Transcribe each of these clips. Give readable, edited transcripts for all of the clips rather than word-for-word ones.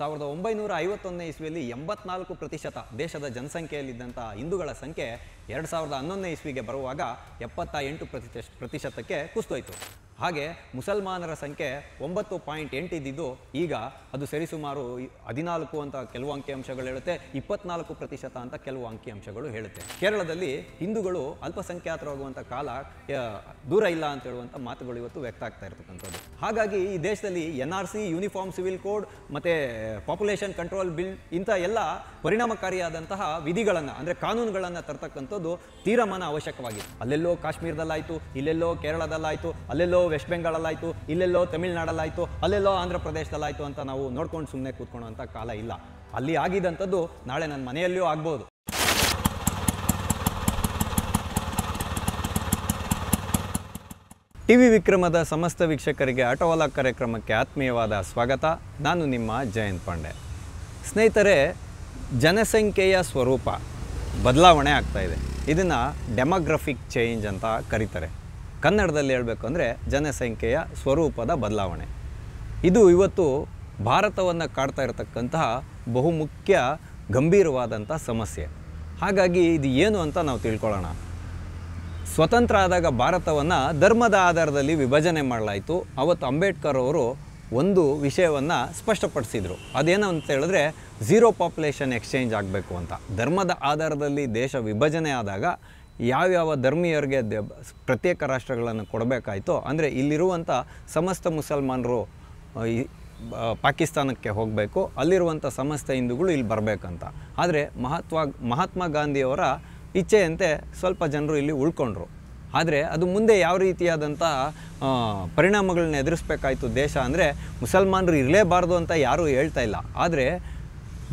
1951ನೇ ಇಸ್ವಿಯಲ್ಲಿ 84% ದೇಶದ ಜನಸಂಖ್ಯೆಯಲ್ಲಿದ್ದಂಥ ಹಿಂದೂಗಳ ಸಂಖ್ಯೆ 2011ನೇ ಇಸ್ವಿಗೆ ಬರುವಾಗ 78%ಕ್ಕೆ ಕುಸಿದೋಯ್ತು. ಹಾಗೆ ಮುಸಲ್ಮಾನರ ಸಂಖ್ಯೆ 9.8 ಇದ್ದಿದ್ದು ಈಗ ಅದು ಸರಿಸುಮಾರು 14 ಅಂತ ಕೆಲವು ಅಂಕಿಅಂಶಗಳು ಹೇಳುತ್ತೆ, 24% ಅಂತ ಕೆಲವು ಅಂಕಿಅಂಶಗಳು ಹೇಳುತ್ತೆ. ಕೇರಳದಲ್ಲಿ ಹಿಂದೂಗಳು ಅಲ್ಪಸಂಖ್ಯಾತರಾಗುವಂಥ ಕಾಲ ದೂರ ಇಲ್ಲ ಅಂತ ಹೇಳುವಂಥ ಮಾತುಗಳು ಇವತ್ತು ವ್ಯಕ್ತ ಆಗ್ತಾ ಇರತಕ್ಕಂಥದ್ದು. ಹಾಗಾಗಿ ಈ ದೇಶದಲ್ಲಿ NRC, ಯೂನಿಫಾರ್ಮ್ ಸಿವಿಲ್ ಕೋಡ್ ಮತ್ತು ಪಾಪ್ಯುಲೇಷನ್ ಕಂಟ್ರೋಲ್ ಬಿಲ್ ಇಂಥ ಎಲ್ಲ ಪರಿಣಾಮಕಾರಿಯಾದಂತಹ ವಿಧಿಗಳನ್ನು ಅಂದರೆ ಕಾನೂನುಗಳನ್ನು ತರ್ತಕ್ಕಂಥದ್ದು ತೀರಮಾನ ಅವಶ್ಯಕವಾಗಿದೆ. ಅಲ್ಲೆಲ್ಲೋ ಕಾಶ್ಮೀರದಲ್ಲಾಯಿತು, ಇಲ್ಲೆಲ್ಲೋ ಕೇರಳದಲ್ಲಾಯಿತು, ಅಲ್ಲೆಲ್ಲೋ ವೆಸ್ಟ್ ಬೆಂಗಾಳಲ್ಲಾಯಿತು, ಇಲ್ಲೆಲ್ಲೋ ತಮಿಳುನಾಡಲ್ಲಾಯಿತು, ಅಲ್ಲೆಲ್ಲೋ ಆಂಧ್ರ ಪ್ರದೇಶದಲ್ಲಾಯಿತು ಅಂತ ನಾವು ನೋಡ್ಕೊಂಡು ಸುಮ್ಮನೆ ಕೂತ್ಕೊಳ್ಳೋಂಥ ಕಾಲ ಇಲ್ಲ. ಅಲ್ಲಿ ಆಗಿದ್ದಂಥದ್ದು ನಾಳೆ ನನ್ನ ಮನೆಯಲ್ಲಿಯೂ ಆಗ್ಬೋದು. ಟಿವಿ ವಿಕ್ರಮದ ಸಮಸ್ತ ವೀಕ್ಷಕರಿಗೆ ಆಟೋವಾಲ ಕಾರ್ಯಕ್ರಮಕ್ಕೆ ಆತ್ಮೀಯವಾದ ಸ್ವಾಗತ. ನಾನು ನಿಮ್ಮ ಜಯಂತ್ ಪಾಂಡೆ. ಸ್ನೇಹಿತರೆ, ಜನಸಂಖ್ಯೆಯ ಸ್ವರೂಪ ಬದಲಾವಣೆ ಆಗ್ತಾಯಿದೆ. ಇದನ್ನು ಡೆಮೋಗ್ರಫಿಕ್ ಚೇಂಜ್ ಅಂತ ಕರೀತಾರೆ. ಕನ್ನಡದಲ್ಲಿ ಹೇಳಬೇಕು ಅಂದರೆ ಜನಸಂಖ್ಯೆಯ ಸ್ವರೂಪದ ಬದಲಾವಣೆ. ಇದು ಇವತ್ತು ಭಾರತವನ್ನು ಕಾಡ್ತಾ ಇರತಕ್ಕಂತಹ ಬಹುಮುಖ್ಯ ಗಂಭೀರವಾದಂಥ ಸಮಸ್ಯೆ. ಹಾಗಾಗಿ ಇದು ಏನು ಅಂತ ನಾವು ತಿಳ್ಕೊಳ್ಳೋಣ. ಸ್ವತಂತ್ರ ಆದಾಗ ಭಾರತವನ್ನು ಧರ್ಮದ ಆಧಾರದಲ್ಲಿ ವಿಭಜನೆ ಮಾಡಲಾಯಿತು. ಅವತ್ತು ಅಂಬೇಡ್ಕರ್ ಅವರು ಒಂದು ವಿಷಯವನ್ನು ಸ್ಪಷ್ಟಪಡಿಸಿದರು. ಅದೇನು ಅಂತ ಹೇಳಿದ್ರೆ ಝೀರೋ ಪಾಪ್ಯುಲೇಷನ್ ಎಕ್ಸ್ಚೇಂಜ್ ಆಗಬೇಕು ಅಂತ. ಧರ್ಮದ ಆಧಾರದಲ್ಲಿ ದೇಶ ವಿಭಜನೆ ಆದಾಗ ಯಾವ್ಯಾವ ಧರ್ಮೀಯರಿಗೆ ಪ್ರತ್ಯೇಕ ರಾಷ್ಟ್ರಗಳನ್ನು ಕೊಡಬೇಕಾಯಿತೋ, ಅಂದರೆ ಇಲ್ಲಿರುವಂಥ ಸಮಸ್ತ ಮುಸಲ್ಮಾನರು ಪಾಕಿಸ್ತಾನಕ್ಕೆ ಹೋಗಬೇಕು, ಅಲ್ಲಿರುವಂಥ ಸಮಸ್ತ ಹಿಂದೂಗಳು ಇಲ್ಲಿ ಬರಬೇಕಂತ. ಆದರೆ ಮಹಾತ್ಮ ಗಾಂಧಿಯವರ ಇಚ್ಛೆಯಂತೆ ಸ್ವಲ್ಪ ಜನರು ಇಲ್ಲಿ ಉಳ್ಕೊಂಡ್ರು. ಆದರೆ ಅದು ಮುಂದೆ ಯಾವ ರೀತಿಯಾದಂಥ ಪರಿಣಾಮಗಳನ್ನ ಎದುರಿಸ್ಬೇಕಾಯಿತು ದೇಶ ಅಂದರೆ, ಮುಸಲ್ಮಾನರು ಇರಲೇಬಾರ್ದು ಅಂತ ಯಾರೂ ಹೇಳ್ತಾ ಇಲ್ಲ. ಆದರೆ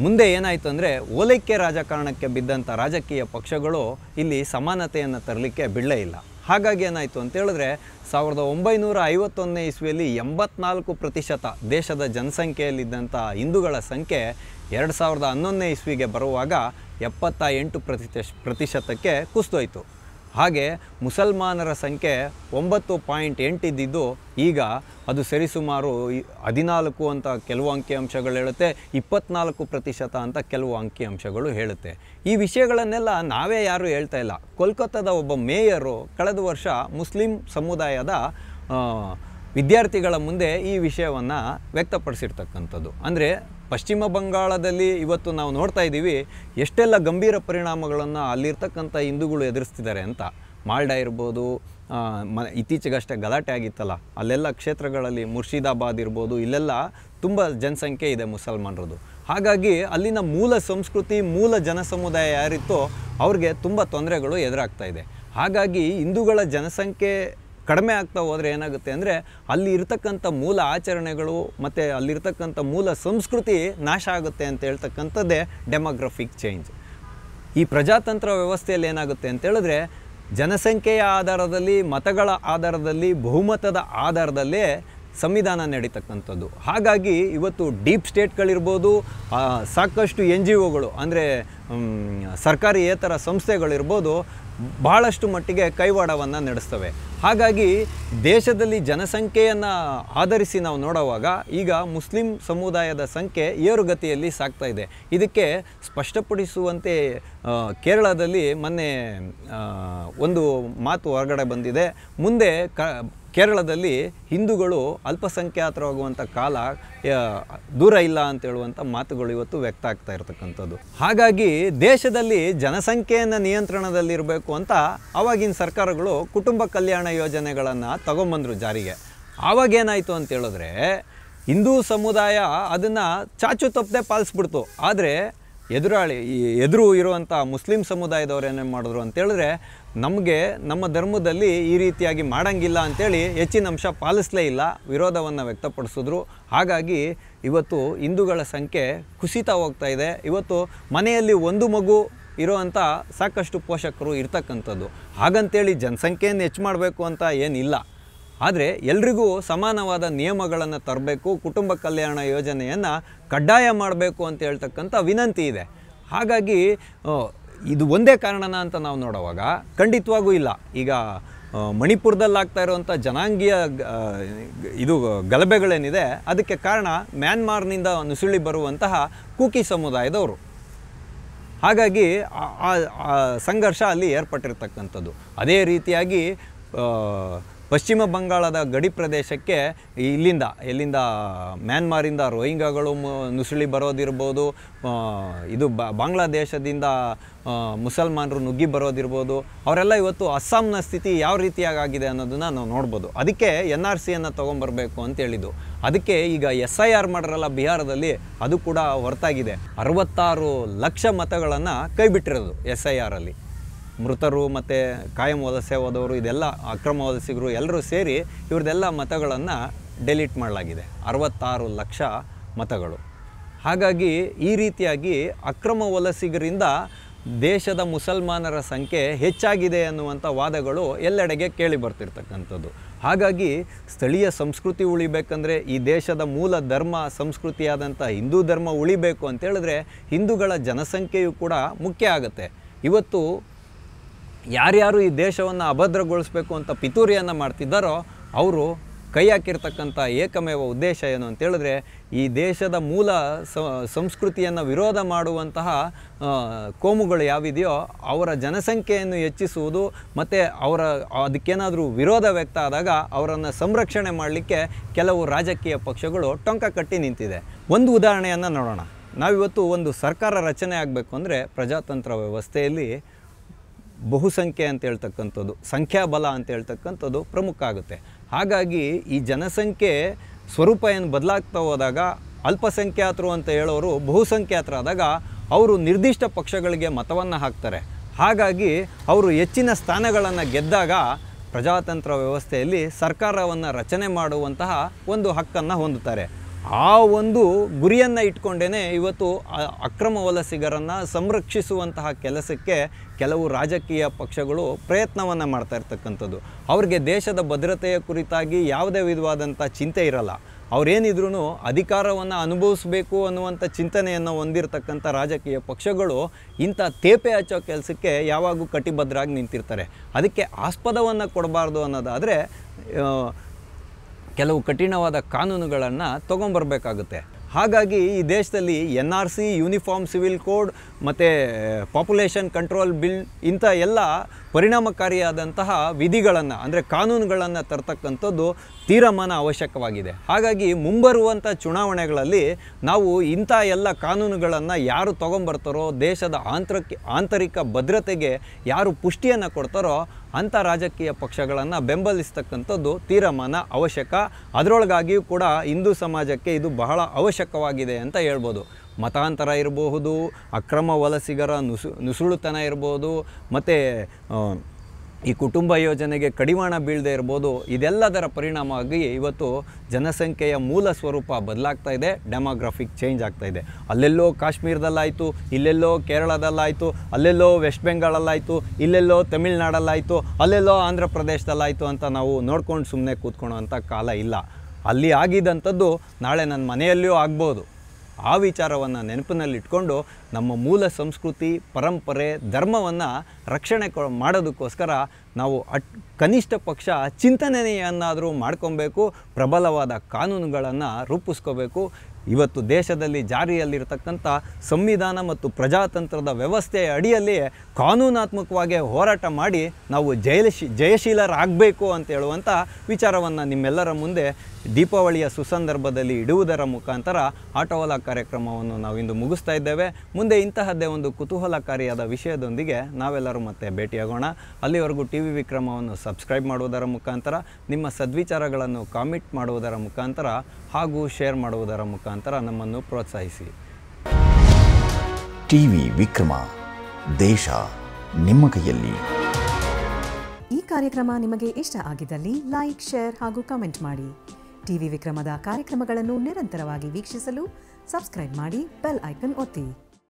ಮುಂದೆ ಏನಾಯಿತು ಅಂದರೆ, ಓಲೈಕೆ ರಾಜಕಾರಣಕ್ಕೆ ಬಿದ್ದಂಥ ರಾಜಕೀಯ ಪಕ್ಷಗಳು ಇಲ್ಲಿ ಸಮಾನತೆಯನ್ನು ತರಲಿಕ್ಕೆ ಬಿಡಲೇ ಇಲ್ಲ. ಹಾಗಾಗಿ ಏನಾಯಿತು ಅಂತೇಳಿದ್ರೆ 1951ನೇ ಇಸ್ವಿಯಲ್ಲಿ 84% ದೇಶದ ಜನಸಂಖ್ಯೆಯಲ್ಲಿದ್ದಂಥ ಹಿಂದೂಗಳ ಸಂಖ್ಯೆ 2011ನೇ ಇಸ್ವಿಗೆ ಬರುವಾಗ 78%ಕ್ಕೆ ಕುಸಿದೋಯ್ತು. ಹಾಗೆ ಮುಸಲ್ಮಾನರ ಸಂಖ್ಯೆ 9.8 ಇದ್ದಿದ್ದು ಈಗ ಅದು ಸರಿಸುಮಾರು 14 ಅಂತ ಕೆಲವು ಅಂಕಿಅಂಶಗಳು ಹೇಳುತ್ತೆ, 24% ಅಂತ ಕೆಲವು ಅಂಕಿಅಂಶಗಳು ಹೇಳುತ್ತೆ. ಈ ವಿಷಯಗಳನ್ನೆಲ್ಲ ನಾವೇ ಯಾರೂ ಹೇಳ್ತಾ ಇಲ್ಲ. ಕೋಲ್ಕತ್ತಾದ ಒಬ್ಬ ಮೇಯರು ಕಳೆದ ವರ್ಷ ಮುಸ್ಲಿಂ ಸಮುದಾಯದ ವಿದ್ಯಾರ್ಥಿಗಳ ಮುಂದೆ ಈ ವಿಷಯವನ್ನು ವ್ಯಕ್ತಪಡಿಸಿರ್ತಕ್ಕಂಥದ್ದು. ಅಂದರೆ ಪಶ್ಚಿಮ ಬಂಗಾಳದಲ್ಲಿ ಇವತ್ತು ನಾವು ನೋಡ್ತಾ ಇದ್ದೀವಿ ಎಷ್ಟೆಲ್ಲ ಗಂಭೀರ ಪರಿಣಾಮಗಳನ್ನು ಅಲ್ಲಿರ್ತಕ್ಕಂಥ ಹಿಂದೂಗಳು ಎದುರಿಸ್ತಿದ್ದಾರೆ ಅಂತ. ಮಾಲ್ಡಾ ಇರ್ಬೋದು, ಇತ್ತೀಚೆಗಷ್ಟೇ ಗಲಾಟೆ ಆಗಿತ್ತಲ್ಲ, ಅಲ್ಲೆಲ್ಲ ಕ್ಷೇತ್ರಗಳಲ್ಲಿ ಮುರ್ಷಿದಾಬಾದ್ ಇರ್ಬೋದು, ಇಲ್ಲೆಲ್ಲ ತುಂಬ ಜನಸಂಖ್ಯೆ ಇದೆ ಮುಸಲ್ಮಾನರದು. ಹಾಗಾಗಿ ಅಲ್ಲಿನ ಮೂಲ ಸಂಸ್ಕೃತಿ, ಮೂಲ ಜನಸಮುದಾಯ ಯಾರಿತ್ತೋ ಅವ್ರಿಗೆ ತುಂಬ ತೊಂದರೆಗಳು ಎದುರಾಗ್ತಾ ಇದೆ. ಹಾಗಾಗಿ ಹಿಂದೂಗಳ ಜನಸಂಖ್ಯೆ ಕಡಿಮೆ ಆಗ್ತಾ ಹೋದರೆ ಏನಾಗುತ್ತೆ ಅಂದರೆ, ಅಲ್ಲಿ ಇರ್ತಕ್ಕಂಥ ಮೂಲ ಆಚರಣೆಗಳು ಮತ್ತು ಅಲ್ಲಿರ್ತಕ್ಕಂಥ ಮೂಲ ಸಂಸ್ಕೃತಿ ನಾಶ ಆಗುತ್ತೆ ಅಂತ ಹೇಳ್ತಕ್ಕಂಥದ್ದೇ ಡೆಮೋಗ್ರಫಿಕ್ ಚೇಂಜ್. ಈ ಪ್ರಜಾತಂತ್ರ ವ್ಯವಸ್ಥೆಯಲ್ಲಿ ಏನಾಗುತ್ತೆ ಅಂತೇಳಿದ್ರೆ, ಜನಸಂಖ್ಯೆಯ ಆಧಾರದಲ್ಲಿ, ಮತಗಳ ಆಧಾರದಲ್ಲಿ, ಬಹುಮತದ ಆಧಾರದಲ್ಲೇ ಸಂವಿಧಾನ ನಡೀತಕ್ಕಂಥದ್ದು. ಹಾಗಾಗಿ ಇವತ್ತು ಡೀಪ್ ಸ್ಟೇಟ್ಗಳಿರ್ಬೋದು, ಸಾಕಷ್ಟು NGOಗಳು ಅಂದರೆ ಸರ್ಕಾರಿಯೇತರ ಸಂಸ್ಥೆಗಳಿರ್ಬೋದು ಬಹಳಷ್ಟು ಮಟ್ಟಿಗೆ ಕೈವಾಡವನ್ನು ನಡೆಸ್ತವೆ. ಹಾಗಾಗಿ ದೇಶದಲ್ಲಿ ಜನಸಂಖ್ಯೆಯನ್ನು ಆಧರಿಸಿ ನಾವು ನೋಡುವಾಗ ಈಗ ಮುಸ್ಲಿಂ ಸಮುದಾಯದ ಸಂಖ್ಯೆ ಏರುಗತಿಯಲ್ಲಿ ಸಾಗ್ತಾ ಇದೆ. ಇದಕ್ಕೆ ಸ್ಪಷ್ಟಪಡಿಸುವಂತೆ ಕೇರಳದಲ್ಲಿ ಮೊನ್ನೆ ಒಂದು ಮಾತು ಹೊರಗಡೆ ಬಂದಿದೆ. ಮುಂದೆ ಕೇರಳದಲ್ಲಿ ಹಿಂದೂಗಳು ಅಲ್ಪಸಂಖ್ಯಾತರಾಗುವಂಥ ಕಾಲ ದೂರ ಇಲ್ಲ ಅಂತ ಹೇಳುವಂಥ ಮಾತುಗಳು ಇವತ್ತು ವ್ಯಕ್ತ ಆಗ್ತಾ ಇರತಕ್ಕಂಥದ್ದು. ಹಾಗಾಗಿ ದೇಶದಲ್ಲಿ ಜನಸಂಖ್ಯೆಯನ್ನು ನಿಯಂತ್ರಣದಲ್ಲಿರಬೇಕು ಅಂತ ಆವಾಗಿನ ಸರ್ಕಾರಗಳು ಕುಟುಂಬ ಕಲ್ಯಾಣ ಯೋಜನೆಗಳನ್ನು ತಗೊಂಬಂದರು ಜಾರಿಗೆ. ಆವಾಗೇನಾಯಿತು ಅಂತ ಹೇಳಿದ್ರೆ, ಹಿಂದೂ ಸಮುದಾಯ ಅದನ್ನು ಚಾಚು ತಪ್ಪದೆ ಪಾಲಿಸ್ಬಿಡ್ತು. ಆದರೆ ಎದುರು ಇರುವಂಥ ಮುಸ್ಲಿಂ ಸಮುದಾಯದವ್ರು ಏನೇನು ಮಾಡಿದ್ರು ಅಂತೇಳಿದ್ರೆ, ನಮಗೆ ನಮ್ಮ ಧರ್ಮದಲ್ಲಿ ಈ ರೀತಿಯಾಗಿ ಮಾಡೋಂಗಿಲ್ಲ ಅಂಥೇಳಿ ಹೆಚ್ಚಿನ ಅಂಶ ಪಾಲಿಸಲೇ ಇಲ್ಲ, ವಿರೋಧವನ್ನು ವ್ಯಕ್ತಪಡಿಸಿದ್ರು. ಹಾಗಾಗಿ ಇವತ್ತು ಹಿಂದೂಗಳ ಸಂಖ್ಯೆ ಕುಸಿತಾ ಹೋಗ್ತಾ ಇದೆ. ಇವತ್ತು ಮನೆಯಲ್ಲಿ ಒಂದು ಮಗು ಇರೋವಂಥ ಸಾಕಷ್ಟು ಪೋಷಕರು ಇರ್ತಕ್ಕಂಥದ್ದು. ಹಾಗಂತೇಳಿ ಜನಸಂಖ್ಯೆಯನ್ನು ಹೆಚ್ಚು ಮಾಡಬೇಕು ಅಂತ ಏನಿಲ್ಲ. ಆದರೆ ಎಲ್ರಿಗೂ ಸಮಾನವಾದ ನಿಯಮಗಳನ್ನು ತರಬೇಕು, ಕುಟುಂಬ ಕಲ್ಯಾಣ ಯೋಜನೆಯನ್ನು ಕಡ್ಡಾಯ ಮಾಡಬೇಕು ಅಂತ ಹೇಳ್ತಕ್ಕಂಥ ವಿನಂತಿ ಇದೆ. ಹಾಗಾಗಿ ಇದು ಒಂದೇ ಕಾರಣನ ಅಂತ ನಾವು ನೋಡುವಾಗ ಖಂಡಿತವಾಗೂ ಇಲ್ಲ. ಈಗ ಮಣಿಪುರದಲ್ಲಿ ಆಗ್ತಾ ಇರುವಂಥ ಜನಾಂಗೀಯ ಇದು ಗಲಭೆಗಳೇನಿದೆ ಅದಕ್ಕೆ ಕಾರಣ ಮ್ಯಾನ್ಮಾರ್ನಿಂದ ನುಸುಳಿ ಬರುವಂತಹ ಕೂಕಿ ಸಮುದಾಯದವರು. ಹಾಗಾಗಿ ಆ ಸಂಘರ್ಷ ಅಲ್ಲಿ ಏರ್ಪಟ್ಟಿರ್ತಕ್ಕಂಥದ್ದು. ಅದೇ ರೀತಿಯಾಗಿ ಪಶ್ಚಿಮ ಬಂಗಾಳದ ಗಡಿ ಪ್ರದೇಶಕ್ಕೆ ಎಲ್ಲಿಂದ ಮ್ಯಾನ್ಮಾರಿಂದ ರೋಹಿಂಗಾಗಳು ನುಸುಳಿ ಬರೋದಿರ್ಬೋದು, ಇದು ಬಾಂಗ್ಲಾದೇಶದಿಂದ ಮುಸಲ್ಮಾನರು ನುಗ್ಗಿ ಬರೋದಿರ್ಬೋದು, ಅವರೆಲ್ಲ ಇವತ್ತು ಅಸ್ಸಾಂನ ಸ್ಥಿತಿ ಯಾವ ರೀತಿಯಾಗಿದೆ ಅನ್ನೋದನ್ನು ನಾವು ನೋಡ್ಬೋದು. ಅದಕ್ಕೆ NRCಯನ್ನು ತೊಗೊಂಬರಬೇಕು ಅಂತ ಹೇಳಿದ್ದು. ಅದಕ್ಕೆ ಈಗ SIR ಮಾಡಿರಲ್ಲ ಬಿಹಾರದಲ್ಲಿ, ಅದು ಕೂಡ ಹೊರತಾಗಿದೆ. 66 ಲಕ್ಷ ಮತಗಳನ್ನು ಕೈಬಿಟ್ಟಿರೋದು SIRಲ್ಲಿ. ಮೃತರು ಮತ್ತು ಕಾಯಂ ವಲಸೆ ಹೋದವರು, ಇದೆಲ್ಲ ಅಕ್ರಮ ವಲಸಿಗರು ಎಲ್ಲರೂ ಸೇರಿ ಇವ್ರದ್ದೆಲ್ಲ ಮತಗಳನ್ನು ಡೆಲೀಟ್ ಮಾಡಲಾಗಿದೆ. 66 ಲಕ್ಷ ಮತಗಳು. ಹಾಗಾಗಿ ಈ ರೀತಿಯಾಗಿ ಅಕ್ರಮ ವಲಸಿಗರಿಂದ ದೇಶದ ಮುಸಲ್ಮಾನರ ಸಂಖ್ಯೆ ಹೆಚ್ಚಾಗಿದೆ ಅನ್ನುವಂಥ ವಾದಗಳು ಎಲ್ಲೆಡೆಗೆ ಕೇಳಿ ಬರ್ತಿರ್ತಕ್ಕಂಥದ್ದು. ಹಾಗಾಗಿ ಸ್ಥಳೀಯ ಸಂಸ್ಕೃತಿ ಉಳಿಬೇಕಂದ್ರೆ, ಈ ದೇಶದ ಮೂಲ ಧರ್ಮ ಸಂಸ್ಕೃತಿಯಾದಂಥ ಹಿಂದೂ ಧರ್ಮ ಉಳಿಬೇಕು ಅಂತೇಳಿದ್ರೆ ಹಿಂದೂಗಳ ಜನಸಂಖ್ಯೆಯು ಕೂಡ ಮುಖ್ಯ ಆಗುತ್ತೆ. ಇವತ್ತು ಯಾರ್ಯಾರು ಈ ದೇಶವನ್ನು ಅಭದ್ರಗೊಳಿಸಬೇಕು ಅಂತ ಪಿತೂರಿಯನ್ನು ಮಾಡ್ತಿದ್ದಾರೋ ಅವರು ಕೈ ಹಾಕಿರ್ತಕ್ಕಂಥ ಏಕಮೇವ ಉದ್ದೇಶ ಏನು ಅಂತೇಳಿದ್ರೆ, ಈ ದೇಶದ ಮೂಲ ಸಂಸ್ಕೃತಿಯನ್ನು ವಿರೋಧ ಮಾಡುವಂತಹ ಕೋಮುಗಳು ಯಾವಿದೆಯೋ ಅವರ ಜನಸಂಖ್ಯೆಯನ್ನು ಹೆಚ್ಚಿಸುವುದು ಮತ್ತು ಅದಕ್ಕೇನಾದರೂ ವಿರೋಧ ವ್ಯಕ್ತ ಆದಾಗ ಅವರನ್ನು ಸಂರಕ್ಷಣೆ ಮಾಡಲಿಕ್ಕೆ ಕೆಲವು ರಾಜಕೀಯ ಪಕ್ಷಗಳು ಟೊಂಕ ಕಟ್ಟಿ ನಿಂತಿದೆ. ಒಂದು ಉದಾಹರಣೆಯನ್ನು ನೋಡೋಣ. ನಾವಿವತ್ತು ಒಂದು ಸರ್ಕಾರ ರಚನೆ ಆಗಬೇಕು ಅಂದರೆ ಪ್ರಜಾತಂತ್ರ ವ್ಯವಸ್ಥೆಯಲ್ಲಿ ಬಹುಸಂಖ್ಯೆ ಅಂತ ಹೇಳ್ತಕ್ಕಂಥದ್ದು, ಸಂಖ್ಯಾಬಲ ಅಂತ ಹೇಳ್ತಕ್ಕಂಥದ್ದು ಪ್ರಮುಖ ಆಗುತ್ತೆ. ಹಾಗಾಗಿ ಈ ಜನಸಂಖ್ಯೆ ಸ್ವರೂಪ ಏನು ಬದಲಾಗ್ತಾ ಹೋದಾಗ ಅಲ್ಪಸಂಖ್ಯಾತರು ಅಂತ ಹೇಳೋರು ಬಹುಸಂಖ್ಯಾತರಾದಾಗ ಅವರು ನಿರ್ದಿಷ್ಟ ಪಕ್ಷಗಳಿಗೆ ಮತವನ್ನು ಹಾಕ್ತಾರೆ. ಹಾಗಾಗಿ ಅವರು ಹೆಚ್ಚಿನ ಸ್ಥಾನಗಳನ್ನು ಗೆದ್ದಾಗ ಪ್ರಜಾತಂತ್ರ ವ್ಯವಸ್ಥೆಯಲ್ಲಿ ಸರ್ಕಾರವನ್ನು ರಚನೆ ಮಾಡುವಂತಹ ಒಂದು ಹಕ್ಕನ್ನು ಹೊಂದುತ್ತಾರೆ. ಆ ಒಂದು ಗುರಿಯನ್ನು ಇಟ್ಕೊಂಡೇ ಇವತ್ತು ಅಕ್ರಮ ವಲಸಿಗರನ್ನು ಸಂರಕ್ಷಿಸುವಂತಹ ಕೆಲಸಕ್ಕೆ ಕೆಲವು ರಾಜಕೀಯ ಪಕ್ಷಗಳು ಪ್ರಯತ್ನವನ್ನು ಮಾಡ್ತಾ ಇರ್ತಕ್ಕಂಥದ್ದು. ಅವ್ರಿಗೆ ದೇಶದ ಭದ್ರತೆಯ ಕುರಿತಾಗಿ ಯಾವುದೇ ವಿಧವಾದಂಥ ಚಿಂತೆ ಇರಲ್ಲ. ಅವರೇನಿದ್ರೂ ಅಧಿಕಾರವನ್ನು ಅನುಭವಿಸಬೇಕು ಅನ್ನುವಂಥ ಚಿಂತನೆಯನ್ನು ಹೊಂದಿರತಕ್ಕಂಥ ರಾಜಕೀಯ ಪಕ್ಷಗಳು ಇಂಥ ತೇಪೆ ಹಚ್ಚೋ ಕೆಲಸಕ್ಕೆ ಯಾವಾಗೂ ಕಟಿಬದ್ಧರಾಗಿ ನಿಂತಿರ್ತಾರೆ. ಅದಕ್ಕೆ ಆಸ್ಪದವನ್ನು ಕೊಡಬಾರ್ದು ಅನ್ನೋದಾದರೆ ಕೆಲವು ಕಠಿಣವಾದ ಕಾನೂನುಗಳನ್ನು ತೊಗೊಂಬರ್ಬೇಕಾಗುತ್ತೆ. ಹಾಗಾಗಿ ಈ ದೇಶದಲ್ಲಿ NRC, ಯೂನಿಫಾರ್ಮ್ ಸಿವಿಲ್ ಕೋಡ್ ಮತ್ತು ಪಾಪ್ಯುಲೇಷನ್ ಕಂಟ್ರೋಲ್ ಬಿಲ್ ಇಂಥ ಎಲ್ಲ ಪರಿಣಾಮಕಾರಿಯಾದಂತಹ ವಿಧಿಗಳನ್ನು ಅಂದರೆ ಕಾನೂನುಗಳನ್ನು ತರ್ತಕ್ಕಂಥದ್ದು ತೀರ್ಮಾನ ಅವಶ್ಯಕವಾಗಿದೆ. ಹಾಗಾಗಿ ಮುಂಬರುವಂಥ ಚುನಾವಣೆಗಳಲ್ಲಿ ನಾವು ಇಂಥ ಎಲ್ಲ ಕಾನೂನುಗಳನ್ನು ಯಾರು ತೊಗೊಂಬರ್ತಾರೋ, ದೇಶದ ಆಂತರಿಕ ಭದ್ರತೆಗೆ ಯಾರು ಪುಷ್ಟಿಯನ್ನು ಕೊಡ್ತಾರೋ ಅಂಥ ರಾಜಕೀಯ ಪಕ್ಷಗಳನ್ನು ಬೆಂಬಲಿಸ್ತಕ್ಕಂಥದ್ದು ತೀರ್ಮಾನ ಅವಶ್ಯಕ. ಅದರೊಳಗಾಗಿಯೂ ಕೂಡ ಹಿಂದೂ ಸಮಾಜಕ್ಕೆ ಇದು ಬಹಳ ಅವಶ್ಯಕವಾಗಿದೆ ಅಂತ ಹೇಳ್ಬೋದು. ಮತಾಂತರ ಇರಬಹುದು, ಅಕ್ರಮ ವಲಸಿಗರ ನುಸುಳುತನ ಇರ್ಬೋದು, ಮತ್ತು ಈ ಕುಟುಂಬ ಯೋಜನೆಗೆ ಕಡಿವಾಣ ಬೀಳದೆ ಇರ್ಬೋದು. ಇದೆಲ್ಲದರ ಪರಿಣಾಮವಾಗಿ ಇವತ್ತು ಜನಸಂಖ್ಯೆಯ ಮೂಲ ಸ್ವರೂಪ ಬದಲಾಗ್ತಾ ಇದೆ, ಡೆಮೋಗ್ರಾಫಿಕ್ ಚೇಂಜ್ ಆಗ್ತಾ ಇದೆ. ಅಲ್ಲೆಲ್ಲೋ ಕಾಶ್ಮೀರದಲ್ಲಾಯಿತು, ಇಲ್ಲೆಲ್ಲೋ ಕೇರಳದಲ್ಲಾಯಿತು, ಅಲ್ಲೆಲ್ಲೋ ವೆಸ್ಟ್ ಬೆಂಗಾಳಲ್ಲಾಯಿತು, ಇಲ್ಲೆಲ್ಲೋ ತಮಿಳ್ನಾಡಲ್ಲಾಯಿತು, ಅಲ್ಲೆಲ್ಲೋ ಆಂಧ್ರ ಪ್ರದೇಶದಲ್ಲಾಯಿತು ಅಂತ ನಾವು ನೋಡ್ಕೊಂಡು ಸುಮ್ಮನೆ ಕೂತ್ಕೊಳ್ಳೋವಂಥ ಕಾಲ ಇಲ್ಲ. ಅಲ್ಲಿ ಆಗಿದ್ದಂಥದ್ದು ನಾಳೆ ನನ್ನ ಮನೆಯಲ್ಲಿಯೂ ಆಗ್ಬೋದು. ಆ ವಿಚಾರವನ್ನು ನೆನಪಿನಲ್ಲಿಟ್ಕೊಂಡು ನಮ್ಮ ಮೂಲ ಸಂಸ್ಕೃತಿ, ಪರಂಪರೆ, ಧರ್ಮವನ್ನು ರಕ್ಷಣೆ ಮಾಡೋದಕ್ಕೋಸ್ಕರ ನಾವು ಕನಿಷ್ಠ ಪಕ್ಷ ಚಿಂತನೆಯನ್ನಾದರೂ ಮಾಡ್ಕೊಬೇಕು, ಪ್ರಬಲವಾದ ಕಾನೂನುಗಳನ್ನು ರೂಪಿಸ್ಕೋಬೇಕು. ಇವತ್ತು ದೇಶದಲ್ಲಿ ಜಾರಿಯಲ್ಲಿರ್ತಕ್ಕಂಥ ಸಂವಿಧಾನ ಮತ್ತು ಪ್ರಜಾತಂತ್ರದ ವ್ಯವಸ್ಥೆಯ ಅಡಿಯಲ್ಲಿ ಕಾನೂನಾತ್ಮಕವಾಗಿ ಹೋರಾಟ ಮಾಡಿ ನಾವು ಜಯಶೀಲರಾಗಬೇಕು ಅಂತ ಹೇಳುವಂಥ ವಿಚಾರವನ್ನು ನಿಮ್ಮೆಲ್ಲರ ಮುಂದೆ ದೀಪಾವಳಿಯ ಸುಸಂದರ್ಭದಲ್ಲಿ ಇಡುವುದರ ಮುಖಾಂತರ ಆಟೋವಾಲ ಕಾರ್ಯಕ್ರಮವನ್ನು ನಾವಿಂದು ಮುಗಿಸ್ತಾ ಇದ್ದೇವೆ. ಮುಂದೆ ಇಂತಹದ್ದೇ ಒಂದು ಕುತೂಹಲಕಾರಿಯಾದ ವಿಷಯದೊಂದಿಗೆ ನಾವೆಲ್ಲರೂ ಮತ್ತೆ ಭೇಟಿಯಾಗೋಣ. ಅಲ್ಲಿವರೆಗೂ TV ವಿಕ್ರಮವನ್ನು ಸಬ್ಸ್ಕ್ರೈಬ್ ಮಾಡುವುದರ ಮುಖಾಂತರ, ನಿಮ್ಮ ಸದ್ವಿಚಾರಗಳನ್ನು ಕಾಮೆಂಟ್ ಮಾಡುವುದರ ಮುಖಾಂತರ ಹಾಗೂ ಶೇರ್ ಮಾಡುವುದರ ಮುಖಾಂತರ ನಮ್ಮನ್ನು ಪ್ರೋತ್ಸಾಹಿಸಿ. TV ವಿಕ್ರಮ, ದೇಶ ನಿಮ್ಮ ಕೈಯಲ್ಲಿ. ಈ ಕಾರ್ಯಕ್ರಮ ನಿಮಗೆ ಇಷ್ಟ ಆಗಿದ್ದಲ್ಲಿ ಲೈಕ್, ಶೇರ್ ಹಾಗೂ ಕಮೆಂಟ್ ಮಾಡಿ. TV ವಿಕ್ರಮದ ಕಾರ್ಯಕ್ರಮಗಳನ್ನು ನಿರಂತರವಾಗಿ ವೀಕ್ಷಿಸಲು ಸಬ್ಸ್ಕ್ರೈಬ್ ಮಾಡಿ, ಬೆಲ್ ಐಕನ್ ಒತ್ತಿ.